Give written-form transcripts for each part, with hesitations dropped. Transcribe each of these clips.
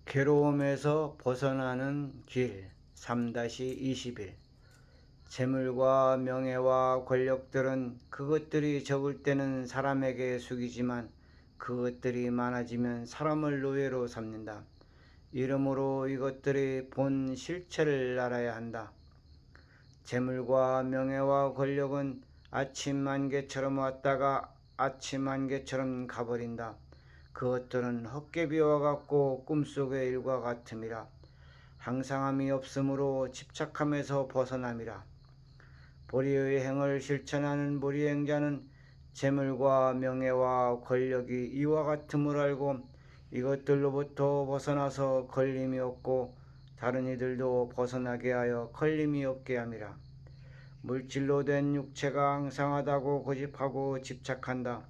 괴로움에서 벗어나는 길 3-21. 재물과 명예와 권력들은 그것들이 적을 때는 사람에게 숙이지만 그것들이 많아지면 사람을 노예로 삼는다. 이러므로 이것들의 본 실체를 알아야 한다. 재물과 명예와 권력은 아침 안개처럼 왔다가 아침 안개처럼 가버린다. 그것들은 헛개비와 같고 꿈속의 일과 같음이라. 항상함이 없으므로 집착함에서 벗어남이라. 보리의 행을 실천하는 보리행자는 재물과 명예와 권력이 이와 같음을 알고 이것들로부터 벗어나서 걸림이 없고 다른 이들도 벗어나게 하여 걸림이 없게 함이라. 물질로 된 육체가 항상하다고 고집하고 집착한다.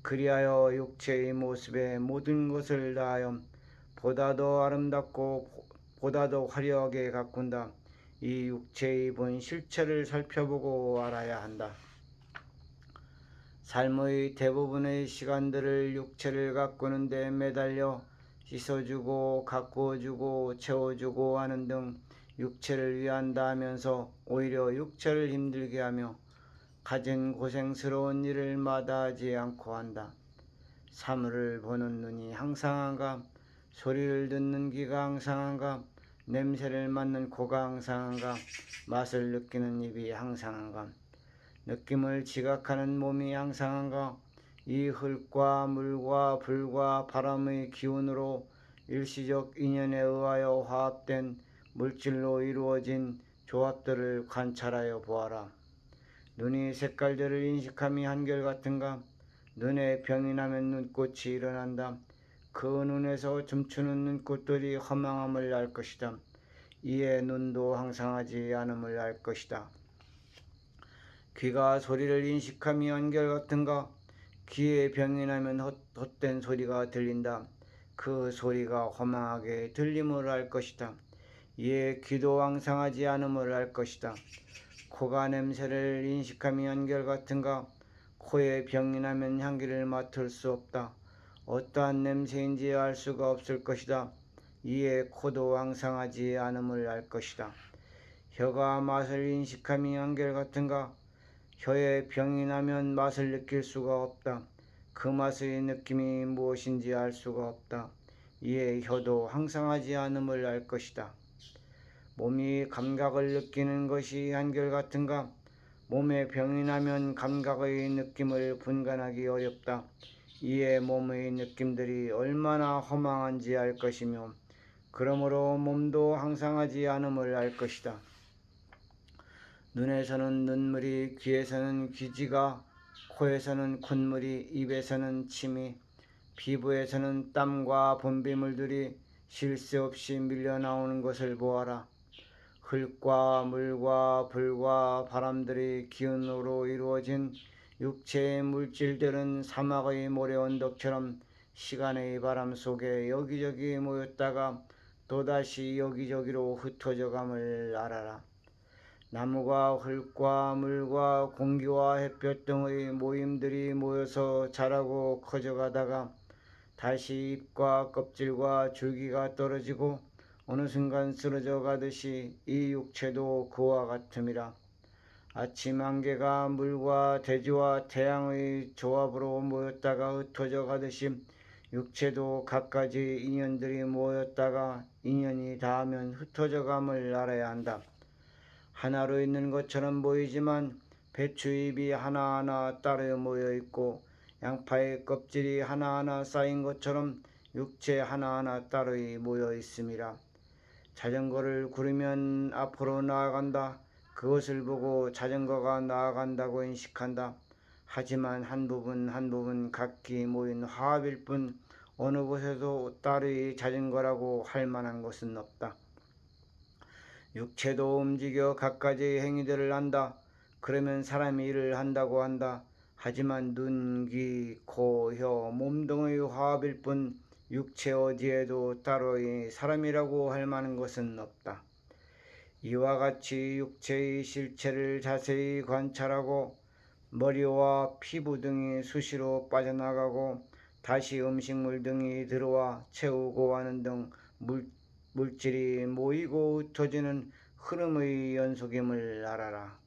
그리하여 육체의 모습에 모든 것을 다하여 보다 더 아름답고 보다 더 화려하게 가꾼다. 이 육체의 본 실체를 살펴보고 알아야 한다. 삶의 대부분의 시간들을 육체를 가꾸는 데 매달려 씻어주고 가꾸어주고 채워주고 하는 등 육체를 위한다 하면서 오히려 육체를 힘들게 하며 가진 고생스러운 일을 마다하지 않고 한다. 사물을 보는 눈이 항상한가? 소리를 듣는 귀가 항상한가? 냄새를 맡는 코가 항상한가? 맛을 느끼는 입이 항상한가? 느낌을 지각하는 몸이 항상한가? 이 흙과 물과 불과 바람의 기운으로 일시적 인연에 의하여 화합된 물질로 이루어진 조합들을 관찰하여 보아라. 눈이 색깔들을 인식함이 한결같은가? 눈에 병이 나면 눈꽃이 일어난다. 그 눈에서 춤추는 눈꽃들이 허망함을 알 것이다. 이에 눈도 항상하지 않음을 알 것이다. 귀가 소리를 인식함이 한결같은가? 귀에 병이 나면 헛된 소리가 들린다. 그 소리가 허망하게 들림을 알 것이다. 이에 귀도 항상하지 않음을 알 것이다. 코가 냄새를 인식함이 한결같은가? 코에 병이 나면 향기를 맡을 수 없다. 어떠한 냄새인지 알 수가 없을 것이다. 이에 코도 항상하지 않음을 알 것이다. 혀가 맛을 인식함이 한결같은가? 혀에 병이 나면 맛을 느낄 수가 없다. 그 맛의 느낌이 무엇인지 알 수가 없다. 이에 혀도 항상하지 않음을 알 것이다. 몸이 감각을 느끼는 것이 한결같은가? 몸에 병이 나면 감각의 느낌을 분간하기 어렵다. 이에 몸의 느낌들이 얼마나 허망한지 알 것이며 그러므로 몸도 항상하지 않음을 알 것이다. 눈에서는 눈물이, 귀에서는 귀지가, 코에서는 콧물이, 입에서는 침이, 피부에서는 땀과 분비물들이 쉴 새 없이 밀려나오는 것을 보아라. 흙과 물과 불과 바람들의 기운으로 이루어진 육체의 물질들은 사막의 모래 언덕처럼 시간의 바람 속에 여기저기 모였다가 또다시 여기저기로 흩어져감을 알아라. 나무가 흙과 물과 공기와 햇볕 등의 모임들이 모여서 자라고 커져가다가 다시 잎과 껍질과 줄기가 떨어지고 어느 순간 쓰러져 가듯이 이 육체도 그와 같음이라. 아침 안개가 물과 대지와 태양의 조합으로 모였다가 흩어져 가듯이 육체도 갖가지 인연들이 모였다가 인연이 닿으면 흩어져감을 알아야 한다. 하나로 있는 것처럼 보이지만 배추잎이 하나하나 따로 모여있고 양파의 껍질이 하나하나 쌓인 것처럼 육체 하나하나 따로 모여있음이라. 자전거를 구르면 앞으로 나아간다. 그것을 보고 자전거가 나아간다고 인식한다. 하지만 한 부분 한 부분 각기 모인 화합일 뿐 어느 곳에도 따로 자전거라고 할 만한 것은 없다. 육체도 움직여 갖가지 행위들을 한다. 그러면 사람이 일을 한다고 한다. 하지만 눈, 귀, 코, 혀, 몸 등의 화합일 뿐 육체 어디에도 따로 사람이라고 할 만한 것은 없다. 이와 같이 육체의 실체를 자세히 관찰하고 머리와 피부 등이 수시로 빠져나가고 다시 음식물 등이 들어와 채우고 하는 등 물질이 모이고 흩어지는 흐름의 연속임을 알아라.